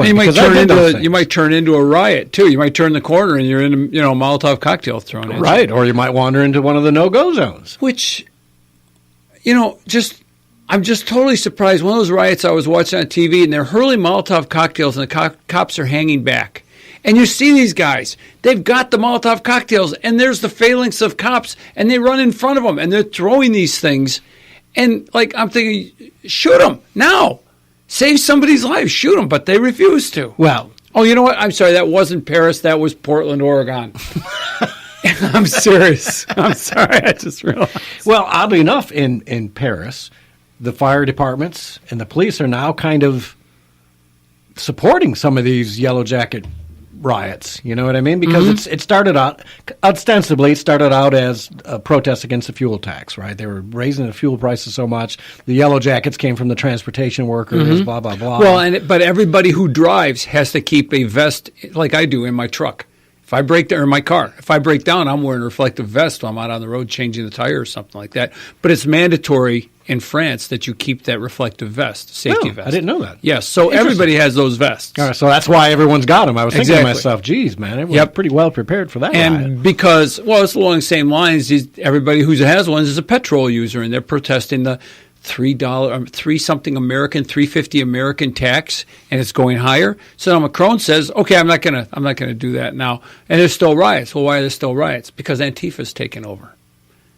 You might turn into a riot too. You might turn the corner and you're in a Molotov cocktail thrown at you. Right, or you might wander into one of the no-go zones. Which, I'm just totally surprised. One of those riots I was watching on TV, and they're hurling Molotov cocktails, and the cops are hanging back. And you see these guys. They've got the Molotov cocktails, and there's the phalanx of cops, and they run in front of them, and they're throwing these things. And, I'm thinking, shoot them now. Save somebody's life. Shoot them, but they refuse to. Well. Oh, you know what? I'm sorry. That wasn't Paris. That was Portland, Oregon. I'm serious. I'm sorry. I just realized. Well, oddly enough, in Paris, the fire departments and the police are now kind of supporting some of these Yellow Jacket riots. You know what I mean? Because it started out, ostensibly, as a protest against the fuel tax, right? They were raising the fuel prices so much. The Yellow Jackets came from the transportation workers, blah, blah, blah. Well, but everybody who drives has to keep a vest like I do in my truck. If I break down, or my car, if I break down, I'm wearing a reflective vest while I'm out on the road changing the tire or something like that. But it's mandatory in France that you keep that reflective vest, safety vest. I didn't know that. Yes, so everybody has those vests. All right, so that's why everyone's got them. I was thinking to myself, geez, man, everyone's pretty well prepared for that And riot. because, it's along the same lines, everybody who has one is a petrol user, and they're protesting the $3 American, $3.50 American tax, and it's going higher. So now Macron says, okay, I'm not gonna do that now. And there's still riots. Well, why are there still riots? Because Antifa's taken over.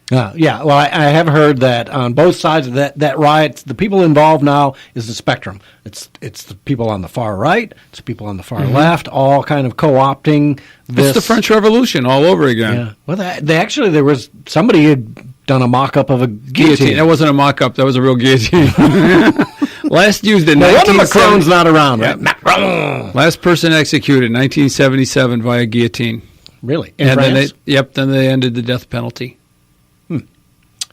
Yeah, well, I have heard that on both sides of that riot, the people involved now is the spectrum. It's the people on the far right, it's the people on the far left, all kind of co-opting this. It's the French Revolution all over again. Yeah. Well, there was somebody had done a mock-up of a guillotine. That wasn't a mock-up. That was a real guillotine. Last used in 1970. One of Macron's not around, right? Macron. Last person executed, 1977, via guillotine. Really? In France? Then they ended the death penalty.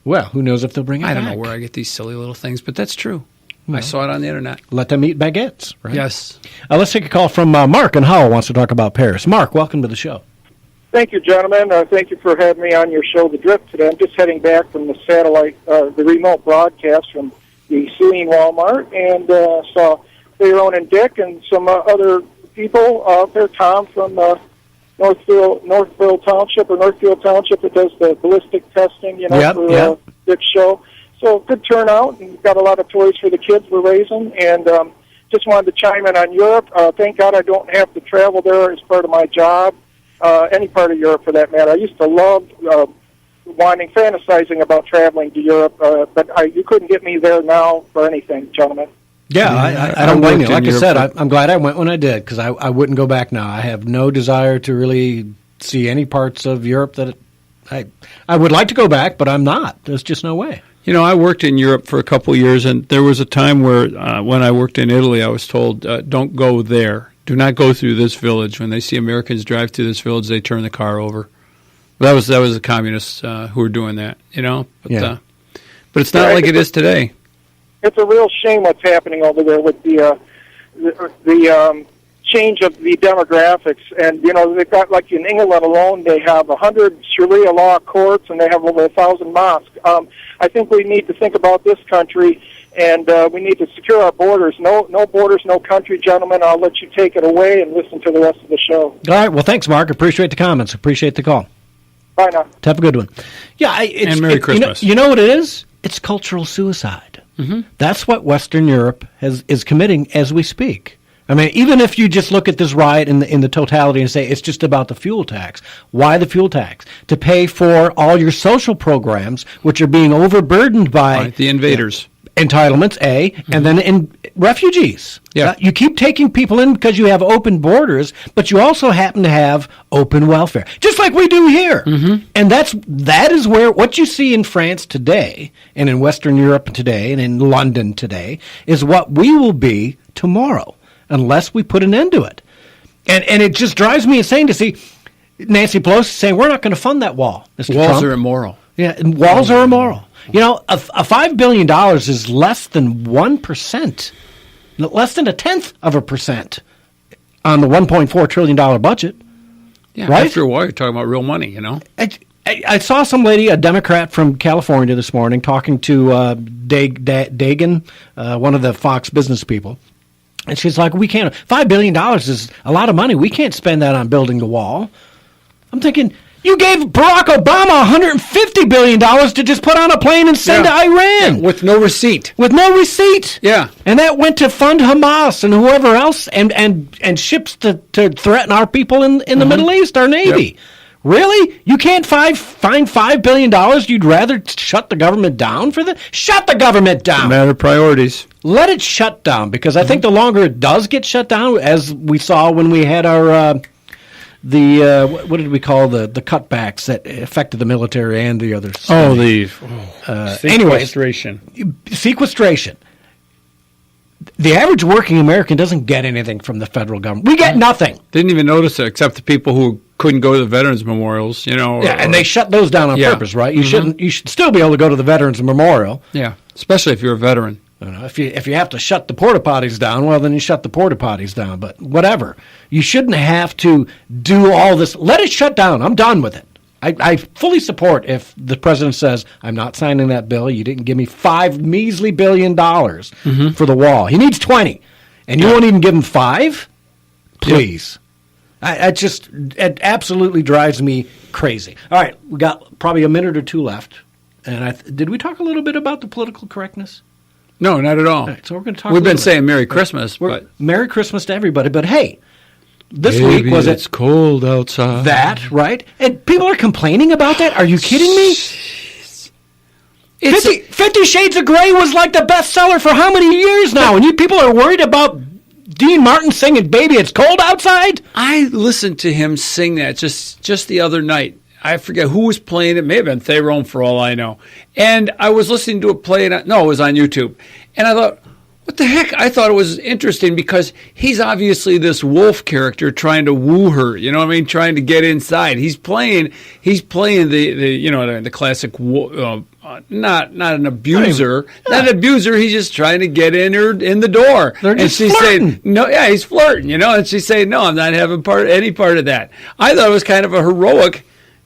Well, who knows if they'll bring it back. I don't know where I get these silly little things, but that's true. Well, I saw it on the internet. Let them eat baguettes, right? Yes. Let's take a call from Mark in Howell wants to talk about Paris. Mark, welcome to the show. Thank you, gentlemen. Thank you for having me on your show, The Drift, today. I'm just heading back from the satellite, the remote broadcast from the Saline Walmart, and saw Tyrone and Dick and some other people out there. Tom from Northfield Township that does the ballistic testing, for Dick's show. So good turnout, and got a lot of toys for the kids we're raising, and just wanted to chime in on Europe. Thank God I don't have to travel there as part of my job, any part of Europe for that matter. I used to love fantasizing about traveling to Europe, but you couldn't get me there now for anything, gentlemen. Yeah, I don't blame you. Like I said, I'm glad I went when I did, because I wouldn't go back now. I have no desire to really see any parts of Europe that I would like to go back, but I'm not. There's just no way. I worked in Europe for a couple of years, and there was a time where when I worked in Italy, I was told, don't go there. Do not go through this village. When they see Americans drive through this village, they turn the car over. That was the communists who were doing that, But it's not like it is today. It's a real shame what's happening over there with the change of the demographics. And, they've got, like in England alone, they have 100 Sharia law courts, and they have over 1,000 mosques. I think we need to think about this country, and we need to secure our borders. No borders, no country, gentlemen. I'll let you take it away and listen to the rest of the show. All right. Well, thanks, Mark. Appreciate the comments. Appreciate the call. Bye now. Have a good one. Yeah, and Merry Christmas. You know what it is? It's cultural suicide. That's what Western Europe is committing as we speak. I mean, even if you just look at this riot in the totality and say it's just about the fuel tax, why the fuel tax? To pay for all your social programs, which are being overburdened by the invaders. Entitlements, and then in refugees. Yeah. You keep taking people in because you have open borders, but you also happen to have open welfare, just like we do here. And that is where what you see in France today, and in Western Europe today, and in London today, is what we will be tomorrow, unless we put an end to it. And it just drives me insane to see Nancy Pelosi saying, we're not going to fund that wall, Mr. Trump. Walls are immoral. Yeah, and walls are immoral. A $5 billion is less than 1%, less than 0.1% on the $1.4 trillion budget. Yeah, right? After a while, you're talking about real money, I saw some lady, a Democrat from California this morning, talking to Dagan, one of the Fox business people. And she's like, we can't. $5 billion is a lot of money. We can't spend that on building the wall. I'm thinking, you gave Barack Obama $150 billion to just put on a plane and send to Iran. Yeah, with no receipt. With no receipt. Yeah. And that went to fund Hamas and whoever else and ships to threaten our people in the Middle East, our Navy. Yep. Really? You can't find $5 billion? You'd rather shut the government down for that? Shut the government down. Matter of priorities. Let it shut down, because I think the longer it does get shut down, as we saw when we had our what did we call the cutbacks that affected the military and the others? Sequestration. Sequestration. The average working American doesn't get anything from the federal government. We get nothing. Didn't even notice it, except the people who couldn't go to the veterans memorials, you know. Yeah, and they shut those down on purpose, right? You shouldn't. You should still be able to go to the veterans memorial. Yeah, especially if you're a veteran. If you have to shut the porta potties down, well, then you shut the porta potties down. But whatever, you shouldn't have to do all this. Let it shut down. I'm done with it. I fully support if the president says, I'm not signing that bill. You didn't give me $5 measly billion for the wall. He needs 20, and you won't even give him 5? Please. It absolutely drives me crazy. All right, we got probably a minute or two left. And did we talk a little bit about the political correctness? No, not at all. Right, so we're going to talk. We've been saying Merry Christmas, but Merry Christmas to everybody. But hey, this week was it's cold outside. That right? And people are complaining about that. Are you kidding me? 50 Shades of Grey was like the bestseller for how many years now? And you people are worried about Dean Martin singing "Baby, It's Cold Outside"? I listened to him sing that just the other night. I forget who was playing it. It may have been Tyrone for all I know. And I was listening to it play. It was on YouTube. And I thought, what the heck? I thought it was interesting because he's obviously this wolf character trying to woo her. You know what I mean? Trying to get inside. He's playing the classic not an abuser. Not an abuser. He's just trying to get in the door. They're just flirting. Saying, no, yeah, he's flirting, and she's saying, no, I'm not having any part of that. I thought it was kind of a heroic,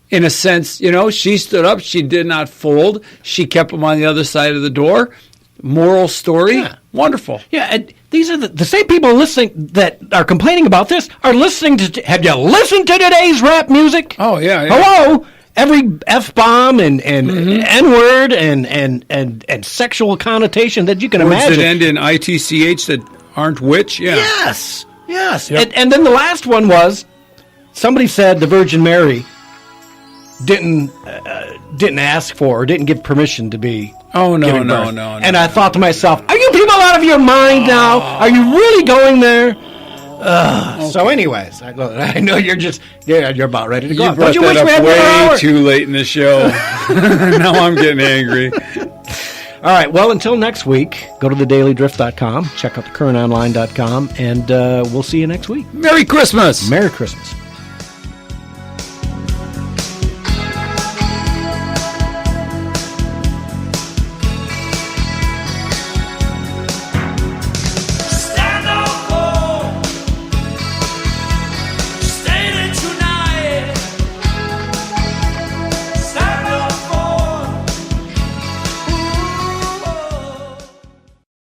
in a sense, she stood up. She did not fold. She kept him on the other side of the door. Moral story. Yeah. Wonderful. Yeah, and these are the same people listening that are complaining about this are listening to. Have you listened to today's rap music? Oh, yeah. Hello? Every F-bomb and N-word and sexual connotation that you can imagine. Words that end in ITCH that aren't which, yeah. Yes. Yep. And then the last one was, somebody said the Virgin Mary didn't ask for or didn't give permission to be. Oh, no. And I thought to myself, are you people out of your mind now? Are you really going there? Okay. So anyways, I know you're about ready to go. You brought that up way too late in the show. Now I'm getting angry. All right, well, until next week, go to thedailydrift.com, check out thecurrentonline.com, and we'll see you next week. Merry Christmas! Merry Christmas.